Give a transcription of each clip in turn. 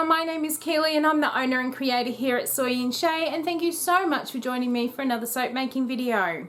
my name is Keely and I'm the owner and creator here at Soy and Shea, and thank you so much for joining me for another soap making video.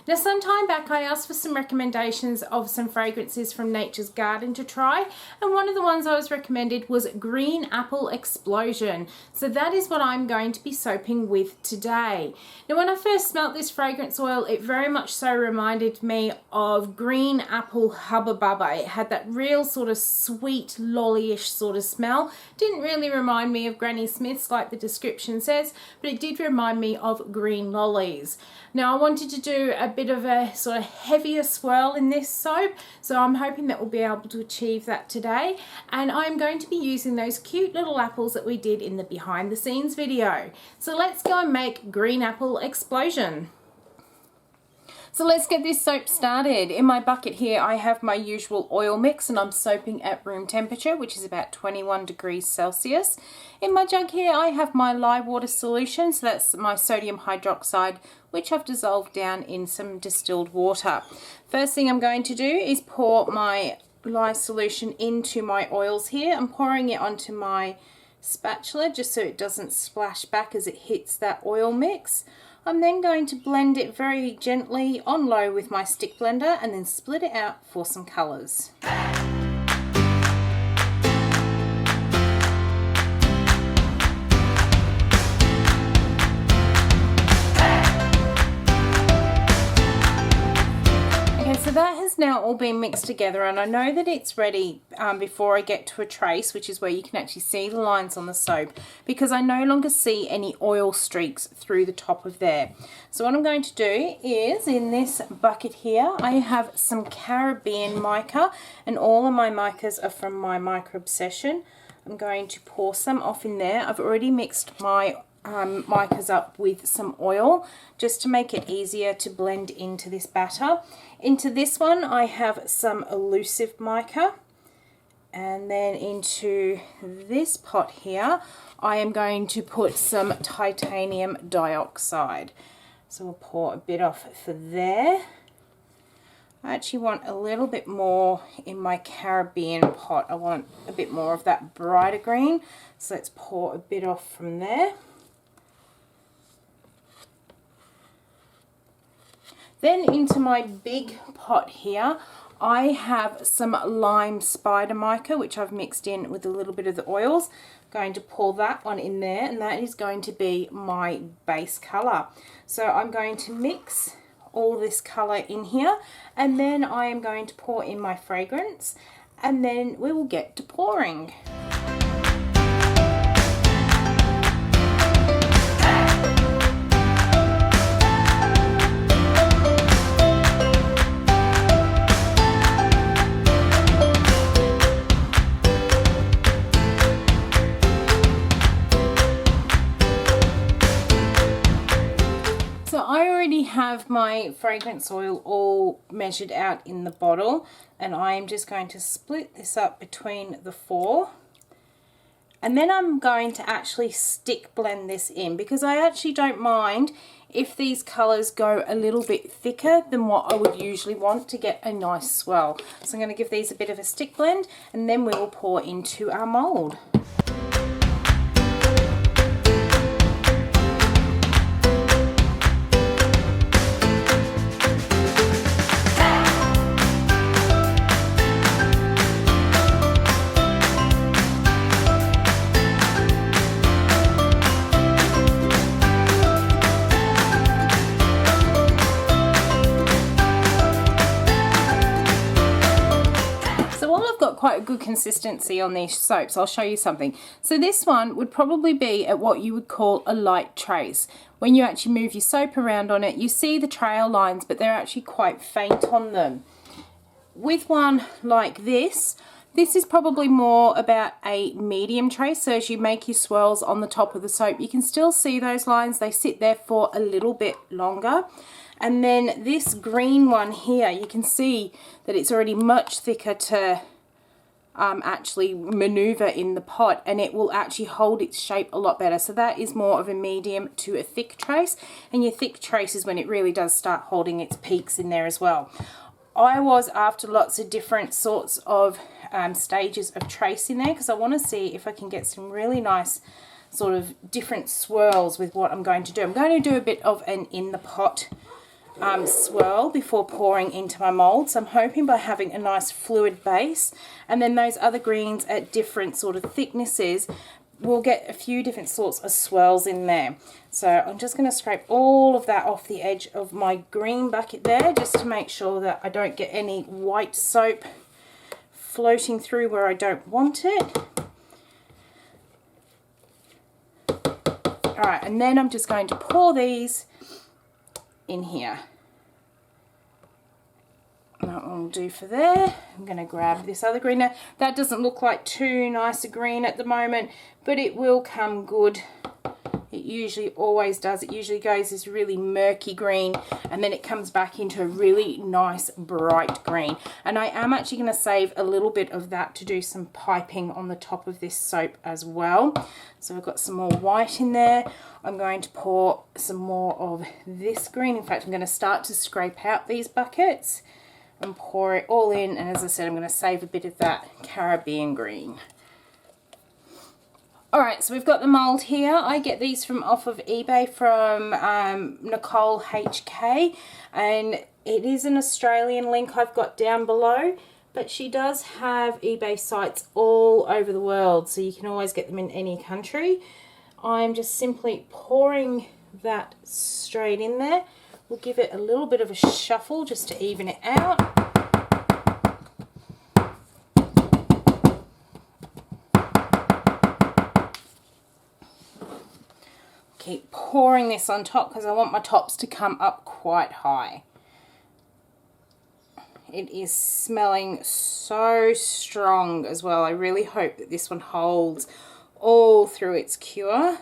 Now, some time back I asked for some recommendations of some fragrances from Nature's Garden to try, and one of the ones I was recommended was Green Apple Explosion. So that is what I'm going to be soaping with today. Now, when I first smelt this fragrance oil, it very much so reminded me of Green Apple Hubba Bubba. It had that real sort of sweet, lolly-ish sort of smell. Didn't really remind me of Granny Smith's like the description says, but it did remind me of green lollies. Now, I wanted to do a bit of a sort of heavier swirl in this soap, so I'm hoping that we'll be able to achieve that today, and I'm going to be using those cute little apples that we did in the behind the scenes video. So let's go and make Green Apple Explosion. So let's get this soap started. In my bucket here I have my usual oil mix, and I'm soaping at room temperature, which is about 21 degrees Celsius. In my jug here I have my lye water solution, so that's my sodium hydroxide, which I've dissolved down in some distilled water. First thing I'm going to do is pour my lye solution into my oils here. I'm pouring it onto my spatula just so it doesn't splash back as it hits that oil mix. I'm then going to blend it very gently on low with my stick blender and then split it out for some colours. So that has now all been mixed together, and I know that it's ready before I get to a trace, which is where you can actually see the lines on the soap, because I no longer see any oil streaks through the top of there. So what I'm going to do is, in this bucket here I have some Caribbean mica, and all of my micas are from my Mica Obsession. I'm going to pour some off in there. I've already mixed my micas up with some oil just to make it easier to blend into this batter. Into this one I have some elusive mica, and then into this pot here I am going to put some titanium dioxide. So we'll pour a bit off for there. I actually want a little bit more in my Caribbean pot. I want a bit more of that brighter green, so let's pour a bit off from there. Then into my big pot here, I have some lime spider mica, which I've mixed in with a little bit of the oils. I'm going to pour that one in there, and that is going to be my base colour. So I'm going to mix all this colour in here, and then I am going to pour in my fragrance, and then we will get to pouring. Have my fragrance oil all measured out in the bottle, and I am just going to split this up between the four, and then I'm going to actually stick blend this in, because I actually don't mind if these colours go a little bit thicker than what I would usually want to get a nice swirl. So I'm going to give these a bit of a stick blend, and then we will pour into our mould. Quite a good consistency on these soaps. I'll show you something. So this one would probably be at what you would call a light trace. When you actually move your soap around on it, you see the trail lines, but they're actually quite faint on them. With one like this is probably more about a medium trace. So as you make your swirls on the top of the soap, you can still see those lines. They sit there for a little bit longer. And then this green one here, you can see that it's already much thicker to actually maneuver in the pot, and it will actually hold its shape a lot better. So that is more of a medium to a thick trace, and your thick trace is when it really does start holding its peaks in there as well. I was after lots of different sorts of stages of trace in there, because I want to see if I can get some really nice sort of different swirls with what I'm going to do. I'm going to do a bit of an in-the-pot swirl before pouring into my mold. So I'm hoping by having a nice fluid base, and then those other greens at different sort of thicknesses, we'll get a few different sorts of swirls in there. So I'm just going to scrape all of that off the edge of my green bucket there, just to make sure that I don't get any white soap floating through where I don't want it. Alright, and then I'm just going to pour these in here. That one will do for there. I'm going to grab this other green. Now, that doesn't look like too nice a green at the moment, but it will come good. It usually always does. It usually goes this really murky green, and then it comes back into a really nice bright green. And I am actually going to save a little bit of that to do some piping on the top of this soap as well. So I've got some more white in there. I'm going to pour some more of this green. In fact, I'm going to start to scrape out these buckets and pour it all in, and as I said, I'm going to save a bit of that Caribbean green. Alright, so we've got the mould here. I get these from off of eBay from Nicole HK, and it is an Australian link I've got down below, but she does have eBay sites all over the world, so you can always get them in any country. I'm just simply pouring that straight in there. We'll give it a little bit of a shuffle just to even it out. Keep pouring this on top because I want my tops to come up quite high. It is smelling so strong as well. I really hope that this one holds all through its cure.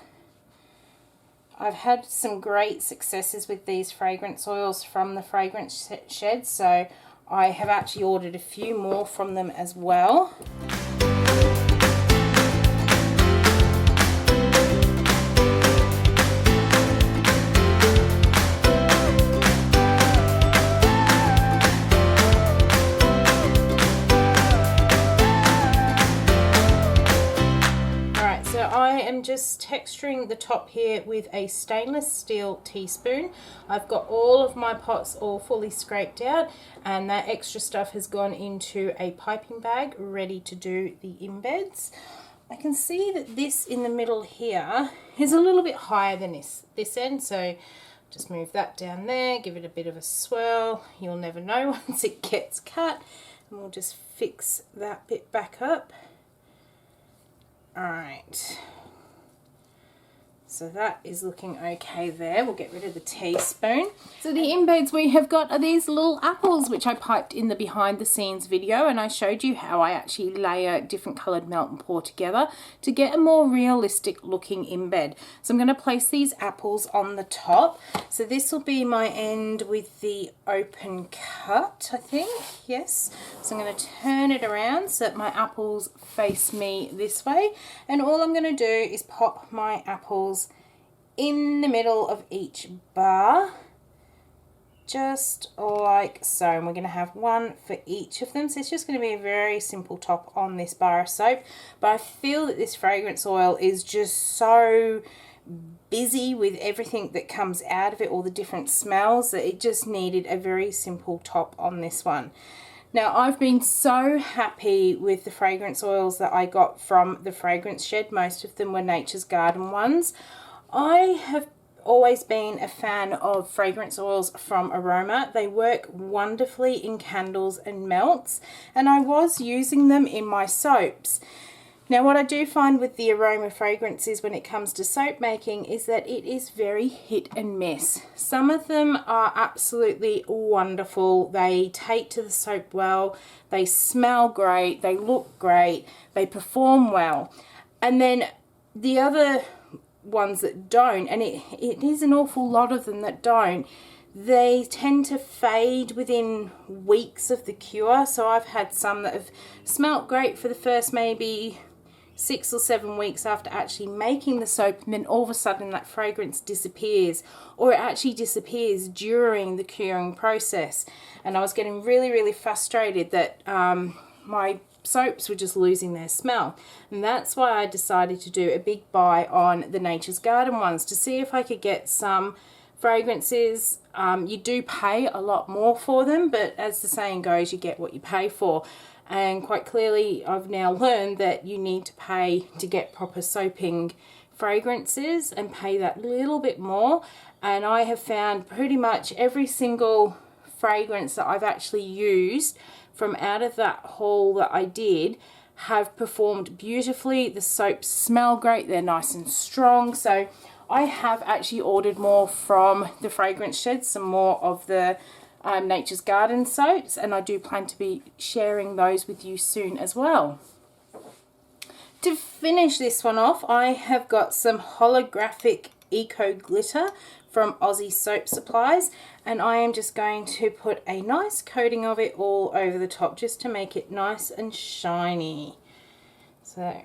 I've had some great successes with these fragrance oils from the Fragrance Shed, so I have actually ordered a few more from them as well. Just texturing the top here with a stainless steel teaspoon. I've got all of my pots all fully scraped out, and that extra stuff has gone into a piping bag ready to do the embeds. I can see that this in the middle here is a little bit higher than this end, so just move that down there, give it a bit of a swirl. You'll never know once it gets cut, and we'll just fix that bit back up. Alright. So that is looking okay there. We'll get rid of the teaspoon. So the embeds we have got are these little apples, which I piped in the behind the scenes video, and I showed you how I actually layer different coloured melt and pour together to get a more realistic looking embed. So I'm going to place these apples on the top. So this will be my end with the open cut, I think. Yes. So I'm going to turn it around so that my apples face me this way, and all I'm going to do is pop my apples in the middle of each bar, just like so, and we're going to have one for each of them. So it's just going to be a very simple top on this bar of soap, but I feel that this fragrance oil is just so busy with everything that comes out of it, all the different smells, that it just needed a very simple top on this one. Now, I've been so happy with the fragrance oils that I got from the Fragrance Shed. Most of them were Nature's Garden ones. I have always been a fan of fragrance oils from Aroma. They work wonderfully in candles and melts, and I was using them in my soaps. Now, what I do find with the Aroma fragrances when it comes to soap making is that it is very hit and miss. Some of them are absolutely wonderful. They take to the soap well, they smell great, they look great, they perform well. And then the other ones that don't, and it is an awful lot of them that don't, they tend to fade within weeks of the cure. So I've had some that have smelt great for the first maybe 6 or 7 weeks after actually making the soap, and then all of a sudden that fragrance disappears, or it actually disappears during the curing process. And I was getting really frustrated that my soaps were just losing their smell. And that's why I decided to do a big buy on the Nature's Garden ones to see if I could get some fragrances. You do pay a lot more for them, but as the saying goes, you get what you pay for. And quite clearly I've now learned that you need to pay to get proper soaping fragrances and pay that little bit more. And I have found pretty much every single fragrance that I've actually used from out of that haul that I did have performed beautifully. The soaps smell great, they're nice and strong. So I have actually ordered more from the fragrance shed, some more of the Nature's Garden soaps, and I do plan to be sharing those with you soon as well. To finish this one off, I have got some holographic eco glitter from Aussie Soap Supplies, and I am just going to put a nice coating of it all over the top just to make it nice and shiny. So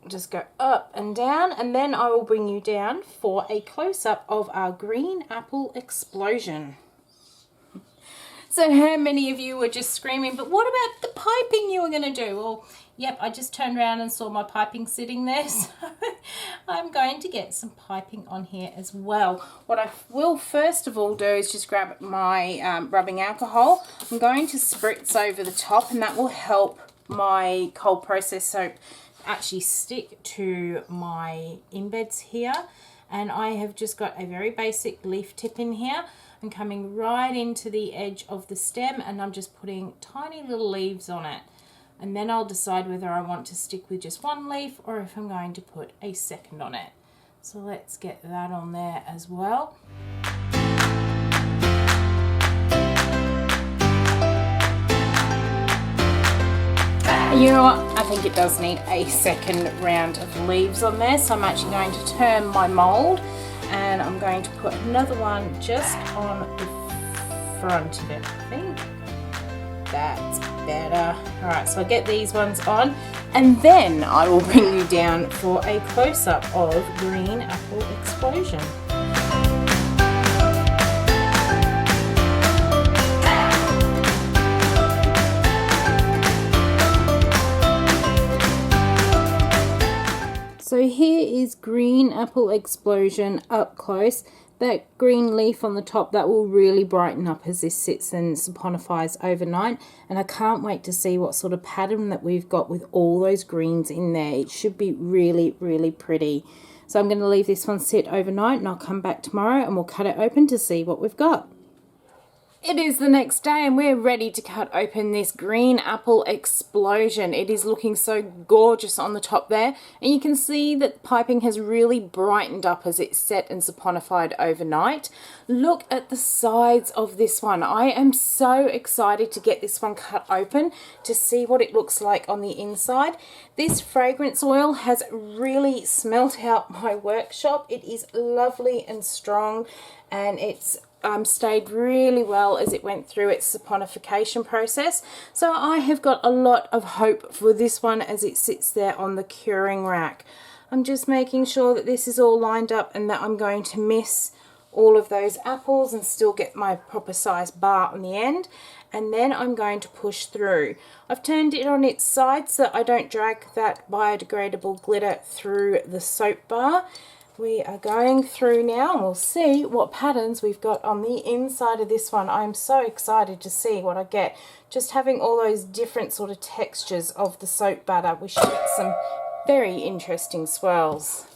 just go up and down, and then I will bring you down for a close-up of our green apple explosion. So how many of you were just screaming, but what about the piping you were going to do? Well, yep, I just turned around and saw my piping sitting there, so I'm going to get some piping on here as well. What I will first of all do is just grab my rubbing alcohol. I'm going to spritz over the top, and that will help my cold process soap actually stick to my embeds here. And I have just got a very basic leaf tip in here. I'm coming right into the edge of the stem, and I'm just putting tiny little leaves on it. And then I'll decide whether I want to stick with just one leaf or if I'm going to put a second on it. So let's get that on there as well. You know what? I think it does need a second round of leaves on there. So I'm actually going to turn my mould, and I'm going to put another one just on the front of it, I think. That's better. Alright, so I get these ones on, and then I will bring you down for a close-up of Green Apple Explosion. So here is Green Apple Explosion up close. That green leaf on the top, that will really brighten up as this sits and saponifies overnight. And I can't wait to see what sort of pattern that we've got with all those greens in there. It should be really, really pretty. So I'm going to leave this one sit overnight, and I'll come back tomorrow and we'll cut it open to see what we've got. It is the next day, and we're ready to cut open this Green Apple Explosion. It is looking so gorgeous on the top there, and you can see that the piping has really brightened up as it's set and saponified overnight. Look at the sides of this one. I am so excited to get this one cut open to see what it looks like on the inside. This fragrance oil has really smelt out my workshop. It is lovely and strong, and it's stayed really well as it went through its saponification process. So I have got a lot of hope for this one as it sits there on the curing rack. I'm just making sure that this is all lined up and that I'm going to miss all of those apples and still get my proper size bar on the end. And then I'm going to push through. I've turned it on its side so that I don't drag that biodegradable glitter through the soap bar. We are going through now, and we'll see what patterns we've got on the inside of this one. I'm so excited to see what I get. Just having all those different sort of textures of the soap butter, we should get some very interesting swirls.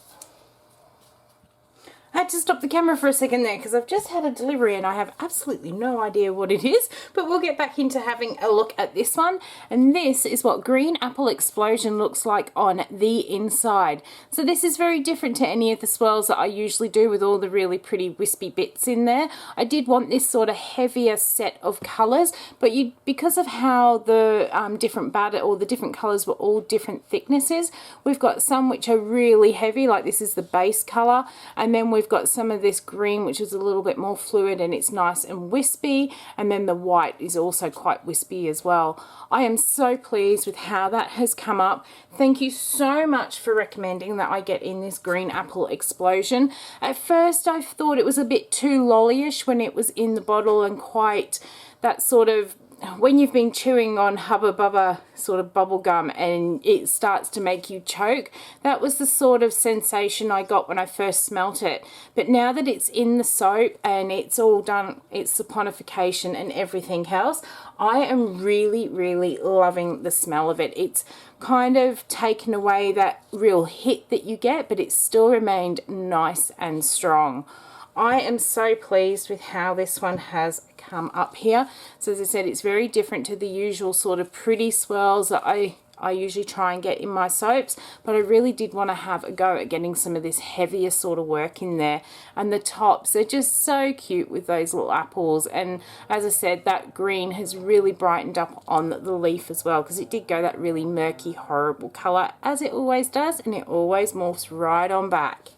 I had to stop the camera for a second there because I've just had a delivery and I have absolutely no idea what it is, but we'll get back into having a look at this one. And this is what Green Apple Explosion looks like on the inside. So this is very different to any of the swirls that I usually do with all the really pretty wispy bits in there. I did want this sort of heavier set of colours, but because of how the different batter or the different colours were all different thicknesses, we've got some which are really heavy, like this is the base colour, and then we've got some of this green which is a little bit more fluid and it's nice and wispy, and then the white is also quite wispy as well. I am so pleased with how that has come up. Thank you so much for recommending that I get in this Green Apple Explosion. At first I thought it was a bit too lollyish when it was in the bottle and quite that sort of when you've been chewing on Hubba Bubba sort of bubble gum and it starts to make you choke, that was the sort of sensation I got when I first smelt it. But now that it's in the soap and it's all done, its saponification and everything else, I am really, really loving the smell of it. It's kind of taken away that real hit that you get, but it's still remained nice and strong. I am so pleased with how this one has come up here. So as I said, it's very different to the usual sort of pretty swirls that I usually try and get in my soaps, but I really did want to have a go at getting some of this heavier sort of work in there. And the tops, they're just so cute with those little apples, and as I said, that green has really brightened up on the leaf as well, because it did go that really murky, horrible colour, as it always does, and it always morphs right on back.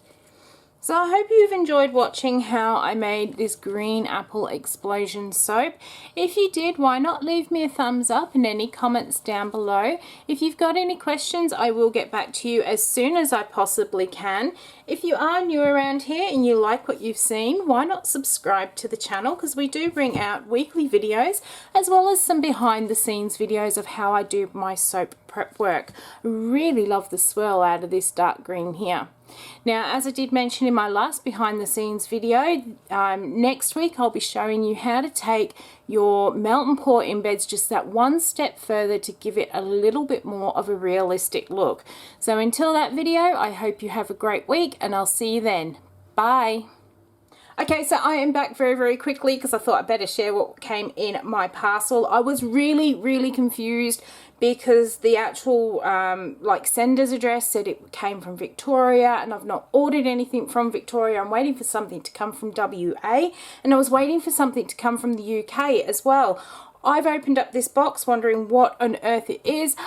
So I hope you've enjoyed watching how I made this green apple explosion soap. If you did, why not leave me a thumbs up and any comments down below. If you've got any questions, I will get back to you as soon as I possibly can. If you are new around here and you like what you've seen, why not subscribe to the channel, because we do bring out weekly videos as well as some behind the scenes videos of how I do my soap prep work. I really love the swirl out of this dark green here. Now, as I did mention in my last behind the scenes video, next week I'll be showing you how to take your melt and pour embeds just that one step further to give it a little bit more of a realistic look. So until that video, I hope you have a great week and I'll see you then. Bye. Okay, so I am back very, very quickly because I thought I'd better share what came in my parcel. I was really, really confused because the actual like sender's address said it came from Victoria, and I've not ordered anything from Victoria. I'm waiting for something to come from WA, and I was waiting for something to come from the UK as well. I've opened up this box wondering what on earth it is.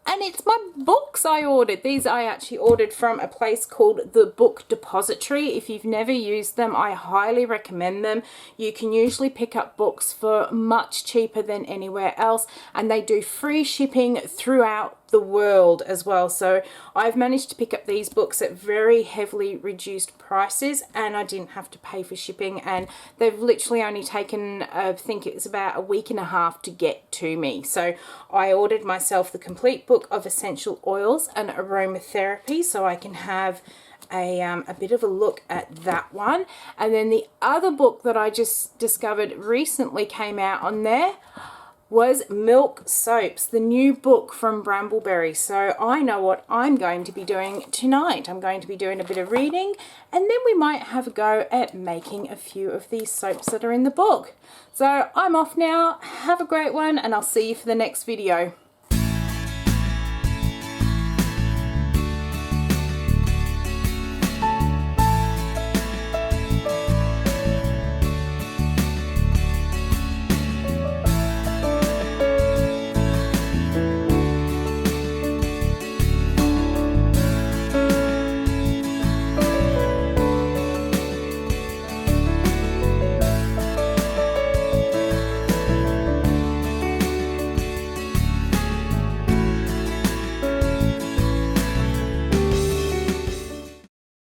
And it's my books I ordered. These I actually ordered from a place called the Book Depository. If you've never used them, I highly recommend them. You can usually pick up books for much cheaper than anywhere else, and they do free shipping throughout the world as well. So I've managed to pick up these books at very heavily reduced prices, and I didn't have to pay for shipping, and they've literally only taken I think it was about a week and a half to get to me. So I ordered myself the complete book of essential oils and aromatherapy so I can have a bit of a look at that one. And then the other book that I just discovered recently came out on there was Milk Soaps, the new book from Brambleberry. So I know what I'm going to be doing tonight. I'm going to be doing a bit of reading, and then we might have a go at making a few of these soaps that are in the book. So I'm off now. Have a great one, and I'll see you for the next video.